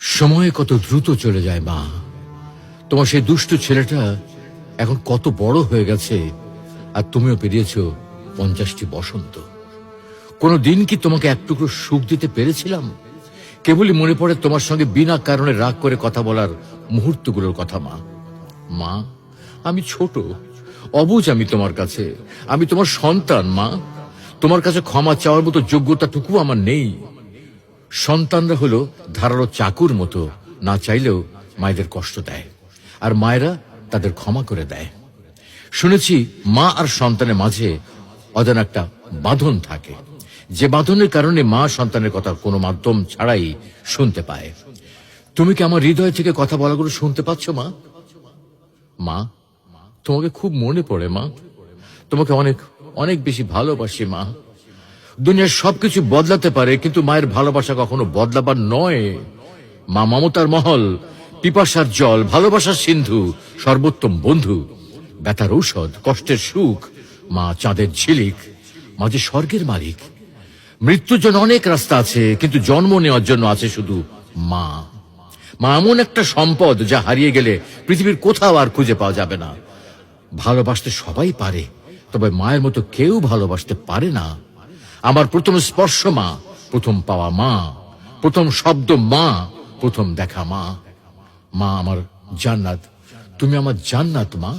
সময় কত দ্রুত চলে যায় মা। তোমার সেই দুষ্ট ছেলেটা এখন কত বড় হয়ে গেছে, আর তুমিও পেরিয়েছো 50টি বসন্ত। কোনো দিন কি তোমাকে এক টুকরো সুখ দিতে পেরেছিলাম? কেবলই মনে পড়ে তোমার সঙ্গে বিনা কারণে রাগ করে কথা বলার মুহূর্তগুলোর কথা মা। মা, আমি ছোট, অবুঝ আমি তোমার কাছে। আমি তোমার সন্তান মা। তোমার কাছে ক্ষমা চাওয়ার মতো যোগ্যতাটুকু আমার নেই। সন্তানরা হলো ধারালো চাকুর মতো, না চাইলেও মায়েদের কষ্ট দেয়, আর মায়েরা তাদের ক্ষমা করে দেয়। শুনেছি মা আর সন্তানের মাঝে অজানা একটা বাঁধন থাকে, যে বাঁধনের কারণে মা সন্তানের কথা কোনো মাধ্যম ছাড়াই শুনতে পায়। তুমি কি আমার হৃদয় থেকে কথা বলাগুলো শুনতে পাচ্ছ মা? মা, তোমাকে খুব মনে পড়ে মা। তোমাকে অনেক অনেক বেশি ভালোবাসি মা। দুনিয়ার সবকিছু বদলাতে পারে, কিন্তু মায়ের ভালোবাসা কখনো বদলাবার নয়। মা মমতার মহল, পিপাসার জল, ভালোবাসার সিন্ধু, সর্বোত্তম বন্ধু, ব্যথার ঔষধ, কষ্টের সুখ। মা চাঁদের ঝিলিক, মা যে স্বর্গের মালিক। মৃত্যুর জন্য অনেক রাস্তা আছে, কিন্তু জন্ম নেওয়ার জন্য আছে শুধু মা। মা এমন একটা সম্পদ, যা হারিয়ে গেলে পৃথিবীর কোথাও আর খুঁজে পাওয়া যাবে না। ভালোবাসতে সবাই পারে, তবে মায়ের মতো কেউ ভালোবাসতে পারে না। আমার প্রথম স্পর্শ মা, প্রথম পাওয়া মা, প্রথম শব্দ মা, প্রথম দেখা মা। মা আমার জান্নাত, তুমি আমার জান্নাত মা।